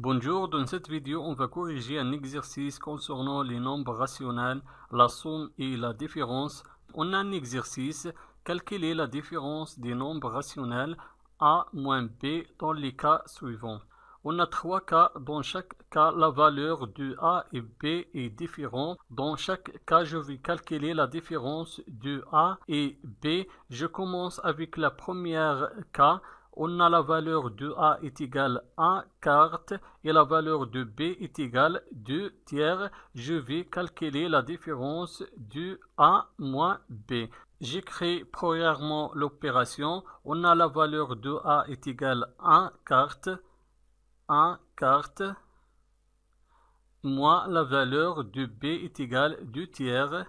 Bonjour, dans cette vidéo, on va corriger un exercice concernant les nombres rationnels, la somme et la différence. On a un exercice, calculer la différence des nombres rationnels a moins b dans les cas suivants. On a trois cas. Dans chaque cas, la valeur de a et b est différente. Dans chaque cas, je vais calculer la différence de a et b. Je commence avec la première cas. On a la valeur de a est égale à 1 quart et la valeur de b est égale 2 tiers. Je vais calculer la différence de a moins b. J'écris premièrement l'opération. On a la valeur de a est égale à 1 quart moins la valeur de b est égale 2 tiers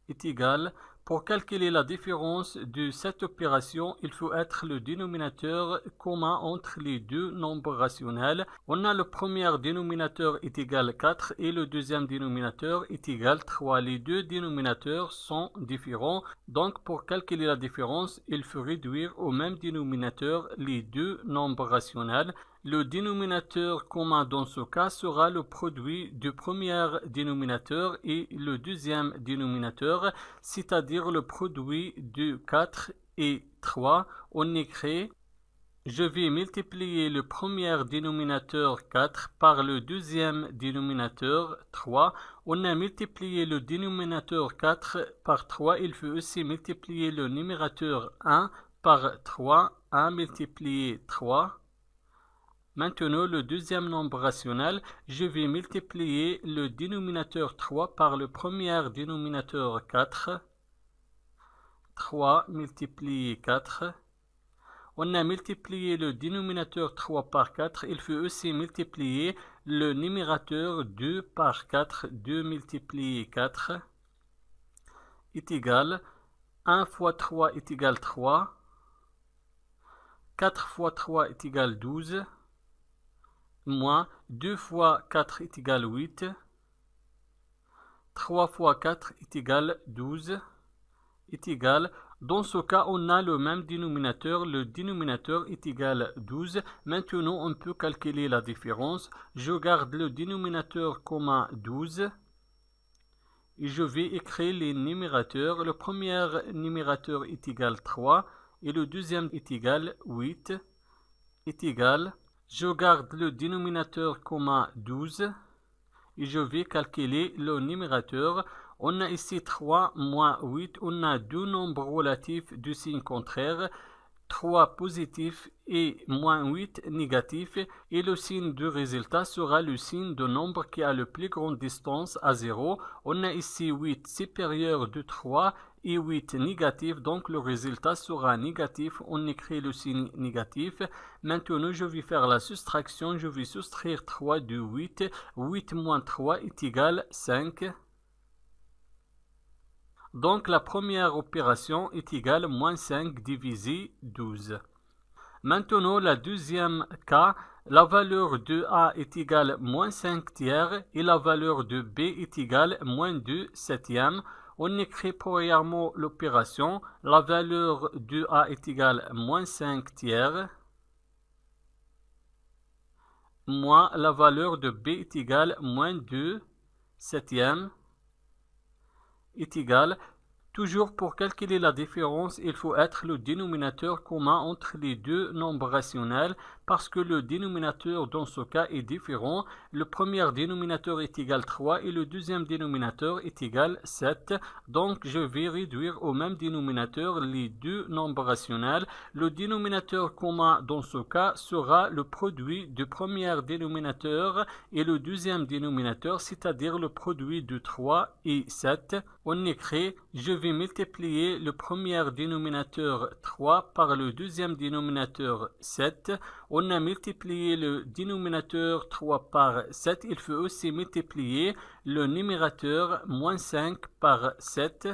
est égal. Pour calculer la différence de cette opération, il faut être le dénominateur commun entre les deux nombres rationnels. On a le premier dénominateur est égal 4 et le deuxième dénominateur est égal 3. Les deux dénominateurs sont différents. Donc, pour calculer la différence, il faut réduire au même dénominateur les deux nombres rationnels. Le dénominateur commun dans ce cas sera le produit du premier dénominateur et le deuxième dénominateur, c'est-à-dire le produit de 4 et 3. On écrit, je vais multiplier le premier dénominateur 4 par le deuxième dénominateur 3. On a multiplié le dénominateur 4 par 3. Il faut aussi multiplier le numérateur 1 par 3. 1 multiplié 3. Maintenant, le deuxième nombre rationnel, je vais multiplier le dénominateur 3 par le premier dénominateur 4. 3 multiplié 4. On a multiplié le dénominateur 3 par 4. Il faut aussi multiplier le numérateur 2 par 4. 2 multiplié 4 est égal. 1 fois 3 est égal 3. 4 fois 3 est égal 12. Moins 2 fois 4 est égal 8. 3 fois 4 est égal 12. Est égal. Dans ce cas, on a le même dénominateur. Le dénominateur est égal 12. Maintenant, on peut calculer la différence. Je garde le dénominateur commun 12. Et je vais écrire les numérateurs. Le premier numérateur est égal 3. Et le deuxième est égal 8. Est égal. Je garde le dénominateur commun 12 et je vais calculer le numérateur. On a ici 3 moins 8. On a deux nombres relatifs de signe contraire. 3 positif et moins 8 négatif. Et le signe du résultat sera le signe de nombre qui a le plus grande distance à 0. On a ici 8 supérieur de 3 et 8 négatif. Donc le résultat sera négatif. On écrit le signe négatif. Maintenant, je vais faire la soustraction. Je vais soustraire 3 de 8. 8 moins 3 est égal 5. Donc la première opération est égale moins 5 divisé 12. Maintenant, la deuxième cas, la valeur de a est égale moins 5 tiers et la valeur de b est égale moins 2 septièmes. On écrit premièrement l'opération. La valeur de a est égale moins 5 tiers moins la valeur de b est égale moins 2 septièmes est égal. Toujours pour calculer la différence, il faut être le dénominateur commun entre les deux nombres rationnels parce que le dénominateur dans ce cas est différent. Le premier dénominateur est égal 3 et le deuxième dénominateur est égal 7. Donc je vais réduire au même dénominateur les deux nombres rationnels. Le dénominateur commun dans ce cas sera le produit du premier dénominateur et le deuxième dénominateur, c'est-à-dire le produit de 3 et 7. On écrit, je vais multiplier le premier dénominateur 3 par le deuxième dénominateur 7. On a multiplié le dénominateur 3 par 7. Il faut aussi multiplier le numérateur moins 5 par 7.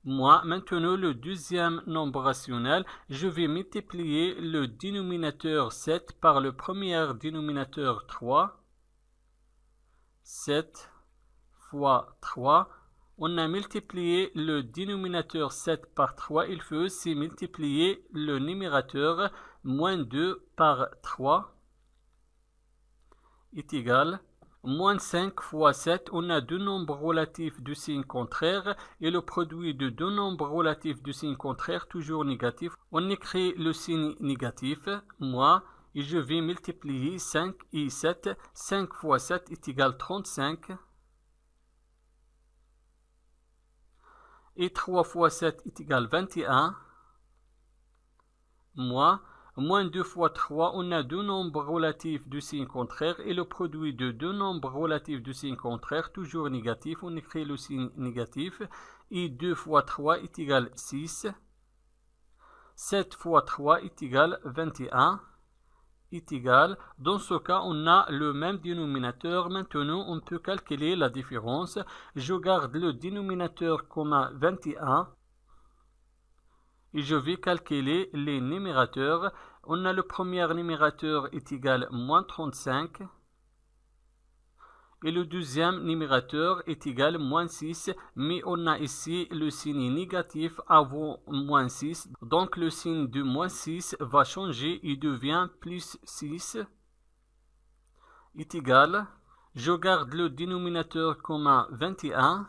Maintenant, le deuxième nombre rationnel, je vais multiplier le dénominateur 7 par le premier dénominateur 3. 7 fois 3. On a multiplié le dénominateur 7 par 3. Il faut aussi multiplier le numérateur moins 2 par 3 est égal moins 5 fois 7. On a deux nombres relatifs du signe contraire et le produit de deux nombres relatifs du signe contraire toujours négatif. On écrit le signe négatif, moins, et je vais multiplier 5 et 7. 5 fois 7 est égal 35. Et 3 fois 7 est égal 21. Moins 2 fois 3, on a deux nombres relatifs du signe contraire et le produit de deux nombres relatifs du signe contraire, toujours négatif, on écrit le signe négatif. Et 2 fois 3 est égal 6. 7 fois 3 est égal 21. Est égal. Dans ce cas, on a le même dénominateur. Maintenant, on peut calculer la différence. Je garde le dénominateur comme 21. Et je vais calculer les numérateurs. On a le premier numérateur est égal moins 35. Et le deuxième numérateur est égal moins 6. Mais on a ici le signe négatif avant moins 6. Donc le signe de moins 6 va changer et devient plus 6. Est égal. Je garde le dénominateur comme 21.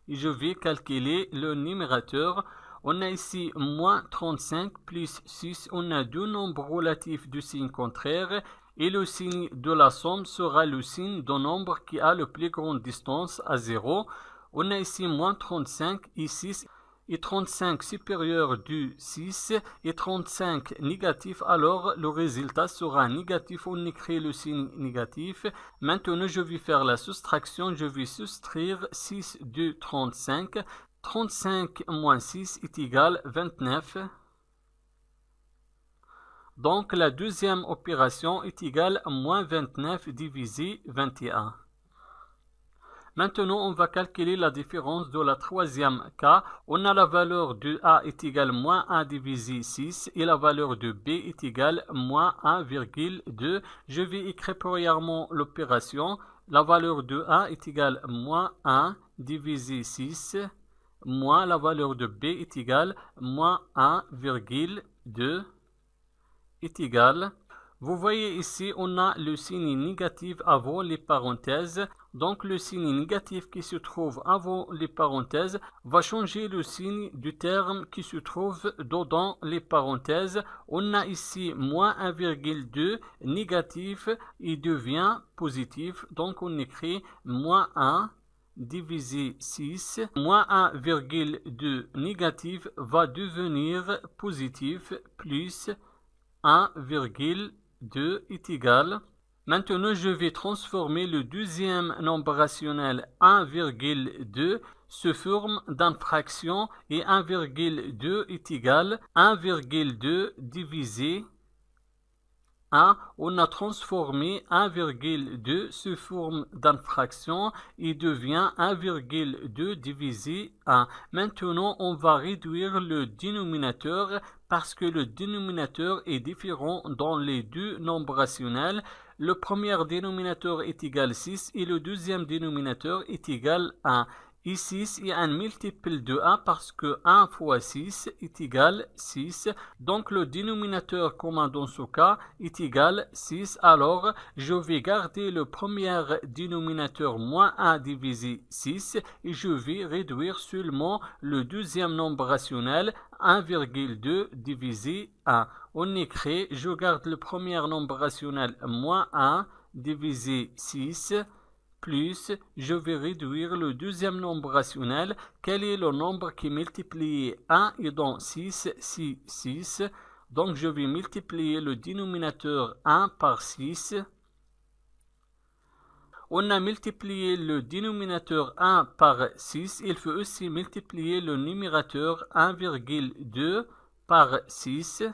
Et je vais calculer le numérateur. On a ici moins 35 plus 6. On a deux nombres relatifs du signe contraire. Et le signe de la somme sera le signe d'un nombre qui a le plus grande distance à 0. On a ici moins 35 et 6. Et 35 supérieur du 6 et 35 négatif, alors le résultat sera négatif. On écrit le signe négatif. Maintenant, je vais faire la soustraction. Je vais soustraire 6 de 35. 35 moins 6 est égal 29. Donc la deuxième opération est égale à moins 29 divisé 21. Maintenant, on va calculer la différence de la troisième cas. On a la valeur de A est égale moins 1 divisé 6 et la valeur de B est égale moins 1,2. Je vais écrire premièrement l'opération. La valeur de A est égale moins 1 divisé 6 moins la valeur de B est égale moins 1,2 est égal. Vous voyez ici, on a le signe négatif avant les parenthèses. Donc le signe négatif qui se trouve avant les parenthèses va changer le signe du terme qui se trouve dedans les parenthèses. On a ici moins 1,2 négatif et devient positif. Donc on écrit moins 1 divisé 6, moins 1,2 négatif va devenir positif plus 1,2 est égal. Maintenant, je vais transformer le deuxième nombre rationnel 1,2 sous forme d'une fraction et 1,2 est égal 1,2 divisé 1. On a transformé 1,2 sous forme d'une fraction et devient 1,2 divisé 1. Maintenant, on va réduire le dénominateur parce que le dénominateur est différent dans les deux nombres rationnels. Le premier dénominateur est égal à 6 et le deuxième dénominateur est égal à 1. Et 6 est un multiple de 1 parce que 1 fois 6 est égal à 6. Donc le dénominateur commun dans ce cas est égal à 6. Alors je vais garder le premier dénominateur moins 1 divisé 6 et je vais réduire seulement le deuxième nombre rationnel 1,2 divisé 1. On écrit, je garde le premier nombre rationnel moins 1 divisé 6. Plus, je vais réduire le deuxième nombre rationnel. Quel est le nombre qui multiplie 1 et dans 6, 6. Donc, je vais multiplier le dénominateur 1 par 6. On a multiplié le dénominateur 1 par 6. Il faut aussi multiplier le numérateur 1,2 par 6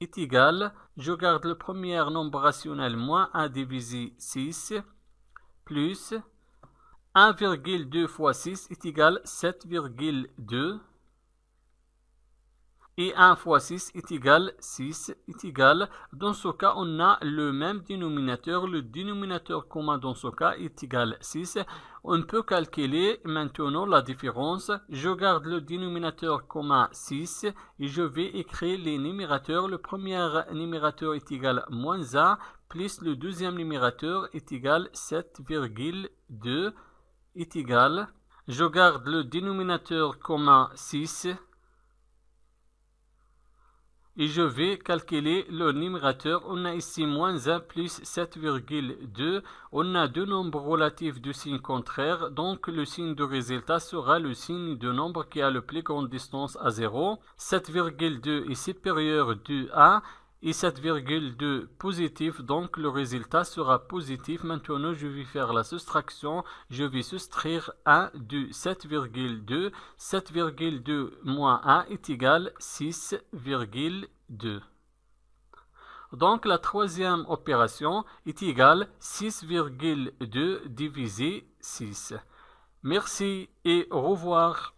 est égal. Je garde le premier nombre rationnel moins 1 divisé 6. Plus 1,2 fois 6 est égal à 7,2. et 1 fois 6 est égal 6 est égal. Dans ce cas, on a le même dénominateur. Le dénominateur commun dans ce cas est égal 6. On peut calculer maintenant la différence. Je garde le dénominateur commun 6 et je vais écrire les numérateurs. Le premier numérateur est égal moins 1 plus le deuxième numérateur est égal 7,2 est égal. Je garde le dénominateur commun 6 et je vais calculer le numérateur. On a ici moins 1 plus 7,2. On a deux nombres relatifs de signe contraire. Donc le signe de résultat sera le signe de nombre qui a le plus grande distance à 0. 7,2 est supérieur de 1 et 7,2 positif. Donc le résultat sera positif. Maintenant je vais faire la soustraction. Je vais soustraire 1 de 7,2. 7,2 moins 1 est égal 6,2. Donc la troisième opération est égale 6,2 divisé 6. Merci et au revoir.